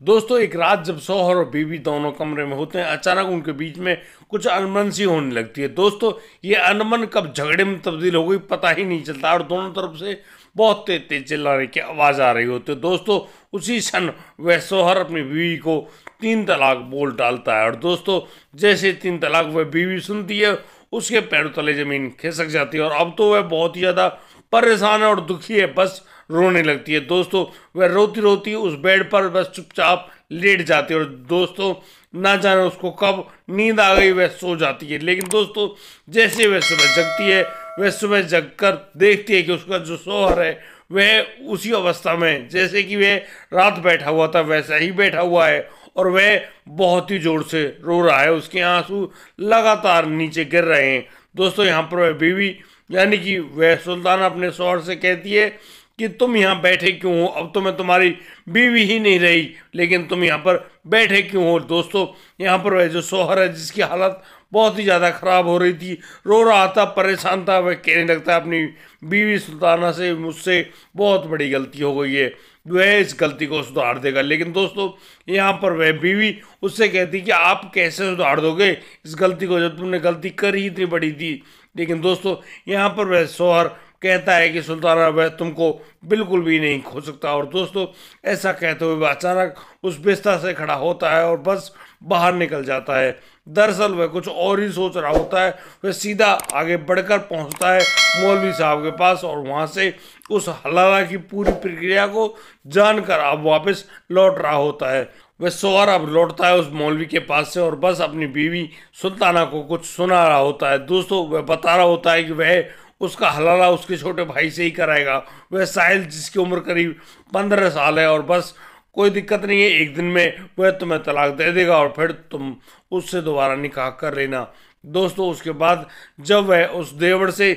दोस्तों एक रात जब शौहर और बीवी दोनों कमरे में होते हैं, अचानक उनके बीच में कुछ अनबन सी होने लगती है। दोस्तों ये अनबन कब झगड़े में तब्दील हो गई पता ही नहीं चलता और दोनों तरफ से बहुत तेज तेज चिल्लाने की आवाज आ रही होती है। दोस्तों उसी क्षण वह शौहर अपनी बीवी को 3 तलाक बोल डालता है और दोस्तों जैसे 3 तलाक वह बीवी सुनती है उसके पैरों तले जमीन खिसक जाती है और अब तो वह बहुत ही ज्यादा परेशान है और दुखी है, बस रोने लगती है। दोस्तों वह रोती रोती उस बेड पर बस चुपचाप लेट जाती है और दोस्तों ना जाने उसको कब नींद आ गई वह सो जाती है। लेकिन दोस्तों जैसे वह सुबह जगती है, वह सुबह जगकर देखती है कि उसका जो शौहर है वह उसी अवस्था में जैसे कि वह रात बैठा हुआ था वैसा ही बैठा हुआ है और वह बहुत ही जोर से रो रहा है। उसके आंसू लगातार नीचे गिर रहे हैं। दोस्तों यहाँ पर वह बीवी यानी कि वह सुल्ताना अपने शौहर से कहती है कि तुम यहाँ बैठे क्यों हो, अब तो मैं तुम्हारी बीवी ही नहीं रही, लेकिन तुम यहाँ पर बैठे क्यों हो। दोस्तों यहाँ पर वह जो शौहर है जिसकी हालत बहुत ही ज़्यादा ख़राब हो रही थी, रो रहा था, परेशान था, वह कहने लगता है अपनी बीवी सुल्ताना से मुझसे बहुत बड़ी गलती हो गई है, वह इस गलती को सुधार देगा। लेकिन दोस्तों यहाँ पर वह बीवी उससे कहती कि आप कैसे सुधार दोगे इस गलती को जब तुमने गलती करी इतनी बड़ी थी। लेकिन दोस्तों यहाँ पर वह शौहर कहता है कि सुल्ताना वह तुमको बिल्कुल भी नहीं खो सकता और दोस्तों ऐसा कहते हुए वह अचानक उस बिस्तर से खड़ा होता है और बस बाहर निकल जाता है। दरअसल वह कुछ और ही सोच रहा होता है। वह सीधा आगे बढ़कर पहुंचता है मौलवी साहब के पास और वहां से उस हलाला की पूरी प्रक्रिया को जानकर अब वापस लौट रहा होता है। वह शौहर अब लौटता है उस मौलवी के पास से और बस अपनी बीवी सुल्ताना को कुछ सुना रहा होता है। दोस्तों वह बता रहा होता है कि वह उसका हलाला उसके छोटे भाई से ही कराएगा। वह साहिल जिसकी उम्र करीब 15 साल है और बस कोई दिक्कत नहीं है, एक दिन में वह तुम्हें तलाक दे देगा और फिर तुम उससे दोबारा निकाह कर लेना। दोस्तों उसके बाद जब वह उस देवर से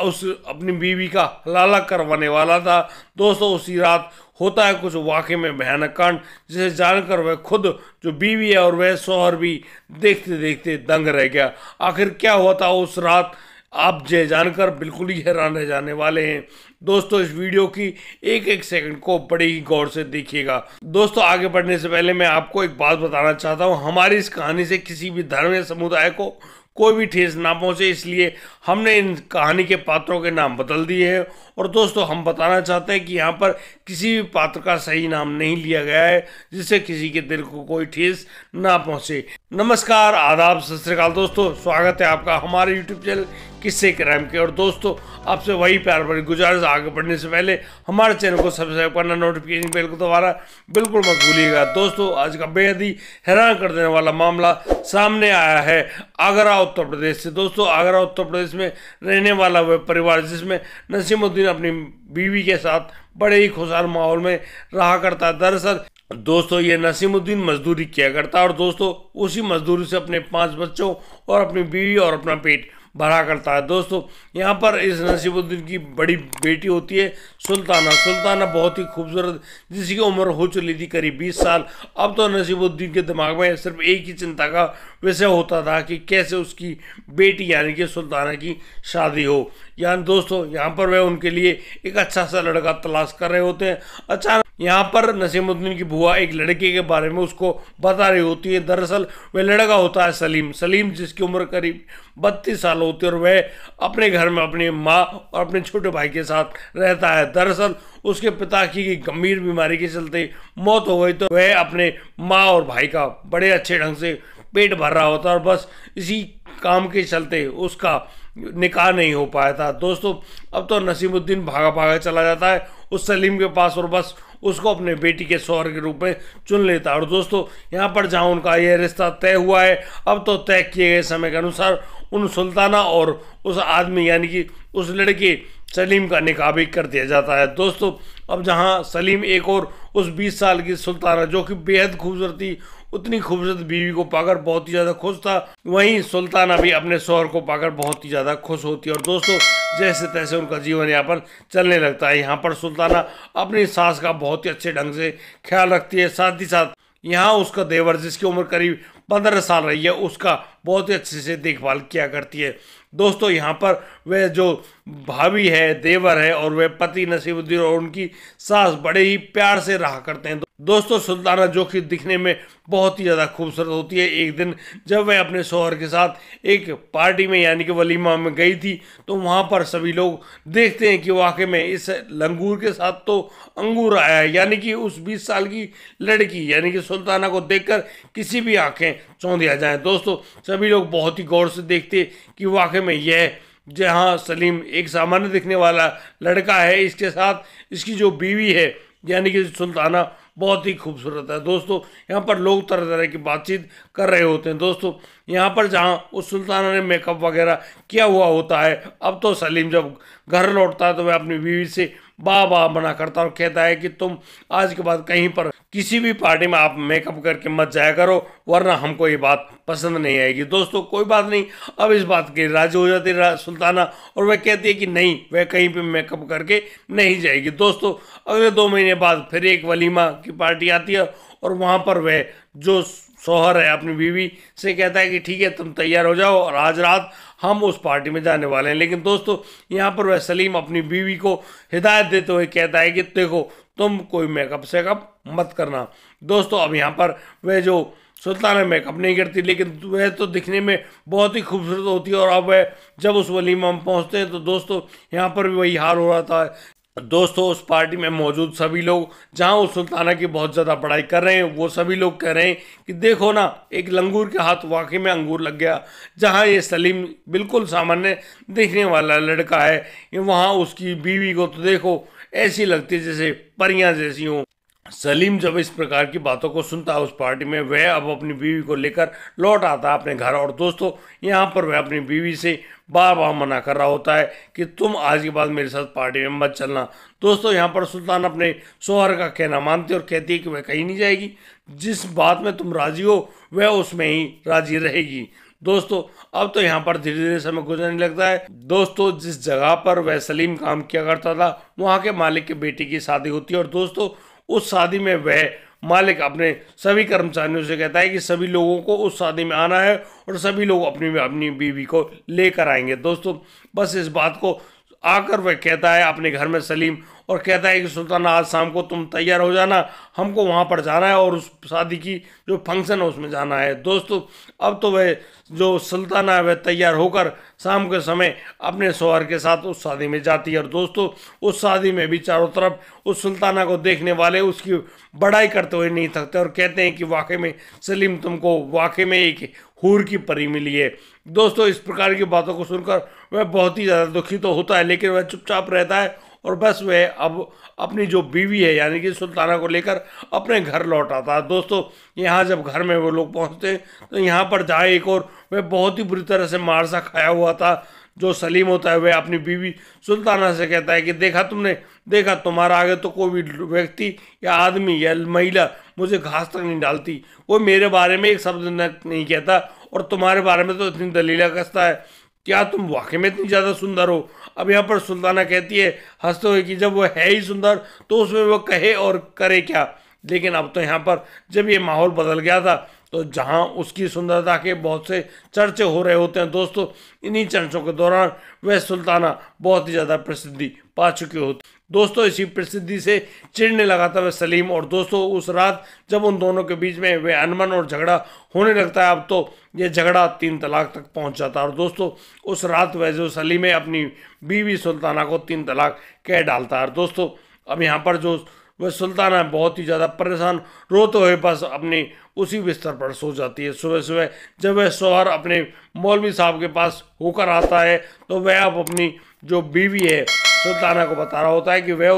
उस अपनी बीवी का हलाला करवाने वाला था, दोस्तों उसी रात होता है कुछ वाकई में भयानक कांड जिसे जानकर वह खुद जो बीवी है और वह शौहर भी देखते देखते दंग रह गया। आखिर क्या हुआ था उस रात आप ये जानकर बिल्कुल ही हैरान रह जाने वाले हैं। दोस्तों इस वीडियो की एक एक सेकंड को बड़े ही गौर से देखिएगा। दोस्तों आगे बढ़ने से पहले मैं आपको एक बात बताना चाहता हूँ, हमारी इस कहानी से किसी भी धर्म या समुदाय को कोई भी ठेस ना पहुंचे, इसलिए हमने इन कहानी के पात्रों के नाम बदल दिए हैं और दोस्तों हम बताना चाहते हैं कि यहाँ पर किसी भी पात्र का सही नाम नहीं लिया गया है जिससे किसी के दिल को कोई ठेस ना पहुंचे। नमस्कार, आदाब, सत श्री अकाल दोस्तों, स्वागत है आपका हमारे यूट्यूब चैनल किस्से क्राइम के। और दोस्तों आपसे वही प्यार भरी गुजारिश, आगे बढ़ने से पहले हमारे चैनल को सब्सक्राइब करना, नोटिफिकेशन बेल को दबाना बिल्कुल मत भूलिएगा। दोस्तों आज का बेहद ही हैरान कर देने वाला मामला सामने आया है आगरा उत्तर प्रदेश से। दोस्तों आगरा उत्तर प्रदेश में रहने वाला वह परिवार जिसमें नसीमुद्दीन अपनी बीवी के साथ बड़े ही खुशहाल माहौल में रहा करता है। दरअसल दोस्तों ये नसीमुद्दीन मजदूरी किया करता और दोस्तों उसी मजदूरी से अपने 5 बच्चों और अपनी बीवी और अपना पेट भरा करता है। दोस्तों यहाँ पर इस नसीमुद्दीन की बड़ी बेटी होती है सुल्ताना। सुल्ताना बहुत ही खूबसूरत, जिसकी उम्र हो चली थी करीब 20 साल। अब तो नसीमुद्दीन के दिमाग में सिर्फ एक ही चिंता का विषय होता था कि कैसे उसकी बेटी यानी कि सुल्ताना की शादी हो। यानी दोस्तों यहाँ पर वह उनके लिए एक अच्छा सा लड़का तलाश कर रहे होते हैं। अचानक यहाँ पर नसीमुद्दीन की बुआ एक लड़के के बारे में उसको बता रही होती है। दरअसल वह लड़का होता है सलीम। सलीम जिसकी उम्र करीब 32 साल होती है और वह अपने घर में अपनी माँ और अपने छोटे भाई के साथ रहता है। दरअसल उसके पिता की गंभीर बीमारी के चलते मौत हो गई तो वह अपने माँ और भाई का बड़े अच्छे ढंग से पेट भर रहा होता और बस इसी काम के चलते उसका निकाह नहीं हो पाया था। दोस्तों अब तो नसीमुद्दीन भागा भागा चला जाता है उस सलीम के पास और बस उसको अपने बेटी के शौहर के रूप में चुन लेता है। और दोस्तों यहाँ पर जहाँ उनका यह रिश्ता तय हुआ है, अब तो तय किए गए समय के अनुसार उन सुल्ताना और उस आदमी यानी कि उस लड़के सलीम का निकाह भी कर दिया जाता है। दोस्तों अब जहाँ सलीम एक और उस 20 साल की सुल्ताना जो कि बेहद खूबसूरत थी, उतनी खूबसूरत बीवी को पाकर बहुत ही ज़्यादा खुश था, वहीं सुल्ताना भी अपने शौहर को पाकर बहुत ही ज़्यादा खुश होती है। और दोस्तों जैसे तैसे उनका जीवन यापन चलने लगता है। यहाँ पर सुल्ताना अपनी सास का बहुत ही अच्छे ढंग से ख्याल रखती है, साथ ही साथ यहाँ उसका देवर जिसकी उम्र करीब 15 साल रही है उसका बहुत ही अच्छे से देखभाल किया करती है। दोस्तों यहाँ पर वह जो भाभी है, देवर है, और वह पति नसीरुद्दीन और उनकी सास बड़े ही प्यार से रहा करते हैं। दोस्तों सुल्ताना जो कि दिखने में बहुत ही ज़्यादा खूबसूरत होती है, एक दिन जब वह अपने शौहर के साथ एक पार्टी में यानी कि वलीमा में गई थी, तो वहाँ पर सभी लोग देखते हैं कि वाकई में इस लंगूर के साथ तो अंगूर आया है, यानी कि उस 20 साल की लड़की यानी कि सुल्ताना को देखकर किसी भी आंखें चौंध आ जाएं। दोस्तों सभी लोग बहुत ही गौर से देखते कि वाकई में यह जहाँ सलीम एक सामान्य दिखने वाला लड़का है, इसके साथ इसकी जो बीवी है यानी कि सुल्ताना बहुत ही खूबसूरत है। दोस्तों यहाँ पर लोग तरह तरह की बातचीत कर रहे होते हैं। दोस्तों यहाँ पर जहाँ उस सुल्ताना ने मेकअप वगैरह किया हुआ होता है, अब तो सलीम जब घर लौटता है तो वह अपनी बीवी से वाह वाह मना करता और कहता है कि तुम आज के बाद कहीं पर किसी भी पार्टी में आप मेकअप करके मत जाया करो, वरना हमको ये बात पसंद नहीं आएगी। दोस्तों कोई बात नहीं, अब इस बात की राजी हो जाती है सुल्ताना और वह कहती है कि नहीं, वह कहीं पे मेकअप करके नहीं जाएगी। दोस्तों अगले 2 महीने बाद फिर एक वलीमा की पार्टी आती है और वहाँ पर वह जो शौहर है अपनी बीवी से कहता है कि ठीक है तुम तैयार हो जाओ और आज रात हम उस पार्टी में जाने वाले हैं। लेकिन दोस्तों यहाँ पर वह सलीम अपनी बीवी को हिदायत देते हुए कहता है कि देखो तुम कोई मेकअप शेकअप मत करना। दोस्तों अब यहाँ पर वह जो सुल्ताना मेकअप नहीं करती, लेकिन वह तो दिखने में बहुत ही खूबसूरत होती है। और अब वह जब उस वलीमा में पहुँचते हैं तो दोस्तों यहाँ पर भी वही हाल हो रहा था। दोस्तों उस पार्टी में मौजूद सभी लोग जहां उस सुल्ताना की बहुत ज़्यादा बड़ाई कर रहे हैं, वो सभी लोग कह रहे हैं कि देखो ना, एक लंगूर के हाथ वाकई में अंगूर लग गया। जहां ये सलीम बिल्कुल सामान्य दिखने वाला लड़का है, वहां उसकी बीवी को तो देखो ऐसी लगती है जैसे परियां जैसी हों। सलीम जब इस प्रकार की बातों को सुनता है उस पार्टी में, वह अब अपनी बीवी को लेकर लौट आता है अपने घर। और दोस्तों यहाँ पर वह अपनी बीवी से बार बार मना कर रहा होता है कि तुम आज के बाद मेरे साथ पार्टी में मत चलना। दोस्तों यहाँ पर सुल्तान अपने शौहर का कहना मानती है और कहती है कि वह कहीं नहीं जाएगी, जिस बात में तुम राजी हो वह उसमें ही राजी रहेगी। दोस्तों अब तो यहाँ पर धीरे धीरे समय गुजरने लगता है। दोस्तों जिस जगह पर वह सलीम काम किया करता था, वहाँ के मालिक के बेटे की शादी होती है और दोस्तों उस शादी में वह मालिक अपने सभी कर्मचारियों से कहता है कि सभी लोगों को उस शादी में आना है और सभी लोग अपनी अपनी बीवी को लेकर आएंगे। दोस्तों बस इस बात को आकर वह कहता है अपने घर में सलीम और कहता है कि सुल्ताना आज शाम को तुम तैयार हो जाना, हमको वहाँ पर जाना है और उस शादी की जो फंक्शन है उसमें जाना है। दोस्तों अब तो वह जो सुल्ताना है वह तैयार होकर शाम के समय अपने शौहर के साथ उस शादी में जाती है। और दोस्तों उस शादी में भी चारों तरफ उस सुल्ताना को देखने वाले उसकी बड़ाई करते हुए नहीं थकते और कहते हैं कि वाकई में सलीम तुमको वाकई में एक हूर की परी मिली है। दोस्तों इस प्रकार की बातों को सुनकर वह बहुत ही ज़्यादा दुखी तो होता है, लेकिन वह चुपचाप रहता है और बस वह अब अपनी जो बीवी है यानी कि सुल्ताना को लेकर अपने घर लौट आता है। दोस्तों यहाँ जब घर में वो लोग पहुँचते हैं तो यहाँ पर जहाँ एक और वह बहुत ही बुरी तरह से मार सा खाया हुआ था जो सलीम होता है, वह अपनी बीवी सुल्ताना से कहता है कि देखा तुमने, देखा तुम्हारा आगे तो कोई भी व्यक्ति या आदमी या महिला मुझे घास तक नहीं डालती, वो मेरे बारे में एक शब्द नहीं कहता और तुम्हारे बारे में तो इतनी दलीला कसता है, क्या तुम वाकई में इतनी ज़्यादा सुंदर हो। अब यहाँ पर सुल्ताना कहती है हंसते हुए कि जब वो है ही सुंदर तो उसमें वो कहे और करे क्या। लेकिन अब तो यहाँ पर जब ये माहौल बदल गया था तो जहाँ उसकी सुंदरता के बहुत से चर्चे हो रहे होते हैं, दोस्तों इन्हीं चर्चों के दौरान वह सुल्ताना बहुत ही ज़्यादा प्रसिद्धि पा चुकी होती। दोस्तों इसी प्रसिद्धि से चिढ़ने लगा था वह सलीम। और दोस्तों उस रात जब उन दोनों के बीच में वह अनबन और झगड़ा होने लगता है, अब तो यह झगड़ा 3 तलाक तक पहुंच जाता है। और दोस्तों उस रात वह जो सलीम है अपनी बीवी सुल्ताना को 3 तलाक कह डालता है। दोस्तों अब यहाँ पर जो वह सुल्ताना बहुत ही ज़्यादा परेशान रोते हुए बस अपने उसी बिस्तर पर सो जाती है। सुबह सुबह जब वह शौहर अपने मौलवी साहब के पास होकर आता है तो वह अब अपनी जो बीवी है सुल्ताना को बता रहा होता है कि वह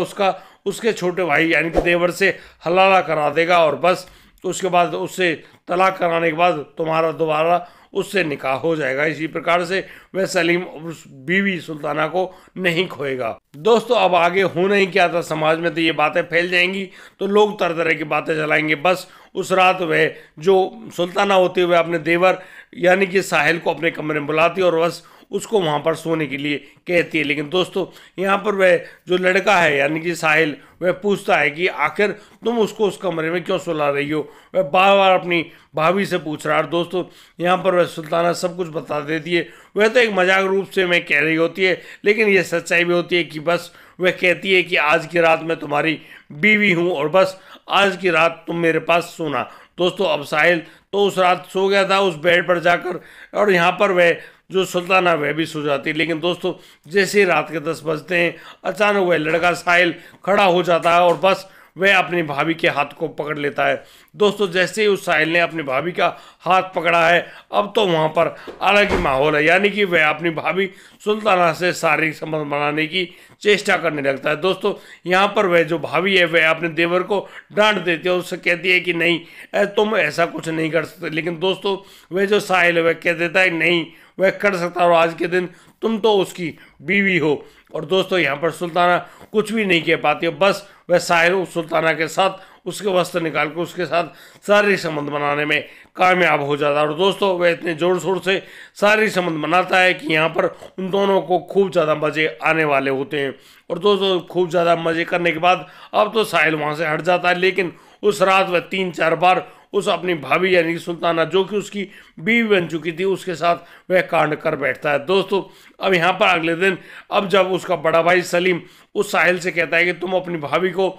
उसके छोटे भाई यानी कि देवर से हलाला करा देगा और बस उसके बाद उससे तलाक कराने के बाद तुम्हारा दोबारा उससे निकाह हो जाएगा। इसी प्रकार से वह सलीम उस बीवी सुल्ताना को नहीं खोएगा। दोस्तों अब आगे होना ही क्या था, समाज में तो ये बातें फैल जाएंगी तो लोग तरह तरह की बातें चलाएंगे। बस उस रात वह जो सुल्ताना होती है वह अपने देवर यानी कि साहिल को अपने कमरे में बुलाती है और बस उसको वहाँ पर सोने के लिए कहती है। लेकिन दोस्तों यहाँ पर वह जो लड़का है यानी कि साहिल, वह पूछता है कि आखिर तुम उसको उस कमरे में क्यों सुला रही हो। वह बार बार अपनी भाभी से पूछ रहा है। दोस्तों यहाँ पर वह सुल्ताना सब कुछ बता देती है। वह तो एक मजाक रूप से मैं कह रही होती है, लेकिन यह सच्चाई भी होती है कि बस वह कहती है कि आज की रात मैं तुम्हारी बीवी हूँ और बस आज की रात तुम मेरे पास सोना। दोस्तों अब साहिल तो उस रात सो गया था उस बेड पर जाकर, और यहाँ पर वह जो सुल्ताना वह भी सो जाती है। लेकिन दोस्तों जैसे ही रात के 10 बजते हैं, अचानक वह लड़का साहिल खड़ा हो जाता है और बस वह अपनी भाभी के हाथ को पकड़ लेता है। दोस्तों जैसे ही उस साहिल ने अपनी भाभी का हाथ पकड़ा है, अब तो वहाँ पर अलग ही माहौल है, यानी कि वह अपनी भाभी सुल्ताना से शारीरिक संबंध बनाने की चेष्टा करने लगता है। दोस्तों यहाँ पर वह जो भाभी है वह अपने देवर को डांट देती है, उससे कहती है कि नहीं तुम ऐसा कुछ नहीं कर सकते। लेकिन दोस्तों वह जो साहिल है वह कह देता है नहीं वह कर सकता, और आज के दिन तुम तो उसकी बीवी हो। और दोस्तों यहाँ पर सुल्ताना कुछ भी नहीं कह पाती है, बस वह साहिल उस सुल्ताना के साथ उसके वस्त्र निकाल कर उसके साथ शारीरिक संबंध बनाने में कामयाब हो जाता है। और दोस्तों वह इतने जोर शोर से शारीरिक संबंध बनाता है कि यहाँ पर उन दोनों को खूब ज़्यादा मज़े आने वाले होते हैं। और दोस्तों खूब ज़्यादा मज़े करने के बाद अब तो साहिल वहाँ से हट जाता है, लेकिन उस रात वह 3-4 बार उस अपनी भाभी यानी कि सुल्ताना जो कि उसकी बीवी बन चुकी थी उसके साथ वह कांड कर बैठता है। दोस्तों अब यहाँ पर अगले दिन अब जब उसका बड़ा भाई सलीम उस साहिल से कहता है कि तुम अपनी भाभी को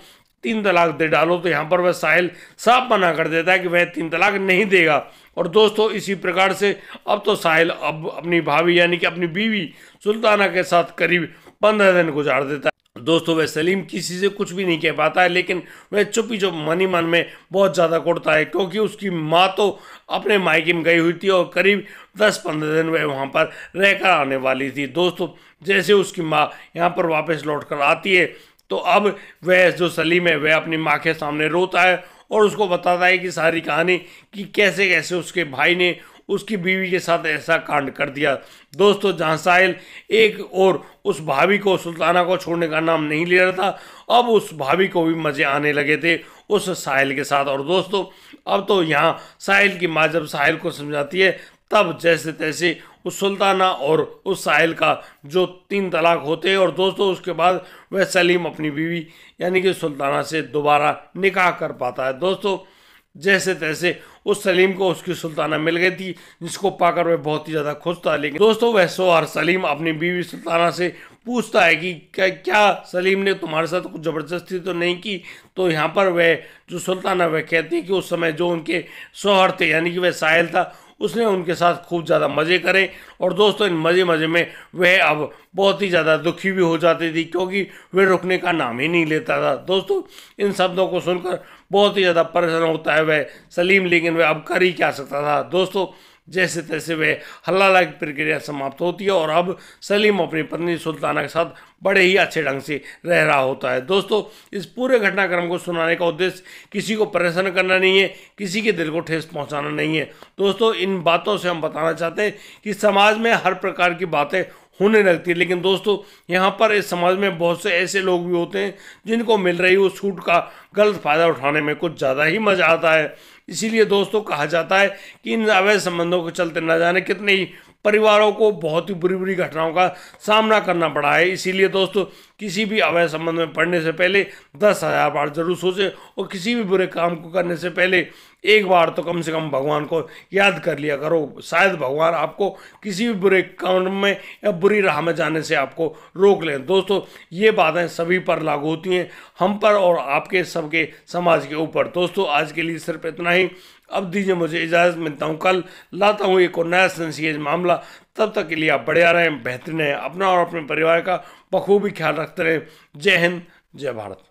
3 तलाक दे डालो, तो यहाँ पर वह साहिल साफ मना कर देता है कि वह 3 तलाक नहीं देगा। और दोस्तों इसी प्रकार से अब तो साहिल अब अपनी भाभी यानी कि अपनी बीवी सुल्ताना के साथ करीब 15 दिन गुजार देता है। दोस्तों वह सलीम किसी से कुछ भी नहीं कह पाता है, लेकिन वह चुपी चुप मन ही मन में बहुत ज़्यादा कुड़ता है, क्योंकि उसकी माँ तो अपने मायके में गई हुई थी और करीब 10-15 दिन वह वहाँ पर रहकर आने वाली थी। दोस्तों जैसे उसकी माँ यहाँ पर वापस लौट कर आती है, तो अब वह जो सलीम है वह अपनी माँ के सामने रोता है और उसको बताता है कि सारी कहानी कि कैसे कैसे उसके भाई ने उसकी बीवी के साथ ऐसा कांड कर दिया। दोस्तों जहाँ साहिल एक और उस भाभी को सुल्ताना को छोड़ने का नाम नहीं ले रहा था, अब उस भाभी को भी मज़े आने लगे थे उस साहिल के साथ। और दोस्तों अब तो यहाँ साहिल की माँ जब साहिल को समझाती है, तब जैसे तैसे उस सुल्ताना और उस साहिल का जो 3 तलाक होते हैं, और दोस्तों उसके बाद वह सलीम अपनी बीवी यानी कि सुल्ताना से दोबारा निकाह कर पाता है। दोस्तों जैसे तैसे उस सलीम को उसकी सुल्ताना मिल गई थी, जिसको पाकर वह बहुत ही ज़्यादा खुश था। लेकिन दोस्तों वह सोहर सलीम अपनी बीवी सुल्ताना से पूछता है कि क्या सलीम ने तुम्हारे साथ कुछ ज़बरदस्ती तो नहीं की। तो यहाँ पर वह जो सुल्ताना वह कहती है कि उस समय जो उनके सोहर थे यानी कि वह साहिल था, उसने उनके साथ खूब ज़्यादा मज़े करे। और दोस्तों इन मज़े में वह अब बहुत ही ज़्यादा दुखी भी हो जाती थी, क्योंकि वह रुकने का नाम ही नहीं लेता था। दोस्तों इन शब्दों को सुनकर बहुत ही ज़्यादा परेशान होता है वह सलीम, लेकिन वह अब कर ही क्या सकता था। दोस्तों जैसे तैसे वह हल्ला की प्रक्रिया समाप्त होती है और अब सलीम अपनी पत्नी सुल्ताना के साथ बड़े ही अच्छे ढंग से रह रहा होता है। दोस्तों इस पूरे घटनाक्रम को सुनाने का उद्देश्य किसी को परेशान करना नहीं है, किसी के दिल को ठेस पहुंचाना नहीं है। दोस्तों इन बातों से हम बताना चाहते हैं कि समाज में हर प्रकार की बातें होने लगती है, लेकिन दोस्तों यहाँ पर इस समाज में बहुत से ऐसे लोग भी होते हैं जिनको मिल रही उस छूट का गलत फायदा उठाने में कुछ ज़्यादा ही मजा आता है। इसीलिए दोस्तों कहा जाता है कि इन अवैध संबंधों के चलते न जाने कितने ही परिवारों को बहुत ही बुरी बुरी घटनाओं का सामना करना पड़ा है। इसीलिए दोस्तों किसी भी अवैध संबंध में पड़ने से पहले 10,000 बार जरूर सोचें, और किसी भी बुरे काम को करने से पहले एक बार तो कम से कम भगवान को याद कर लिया करो। शायद भगवान आपको किसी भी बुरे काम में या बुरी राह में जाने से आपको रोक लें। दोस्तों ये बातें सभी पर लागू होती हैं, हम पर और आपके सबके समाज के ऊपर। दोस्तों आज के लिए सिर्फ इतना ही। अब दीजिए मुझे इजाज़त, मिलता हूँ कल, लाता हूँ एक और नया सेंसेशन मामला। तब तक के लिए आप बढ़िया रहें, बेहतरीन रहें, अपना और अपने परिवार का बखूबी ख्याल रखते रहें। जय हिंद, जय भारत।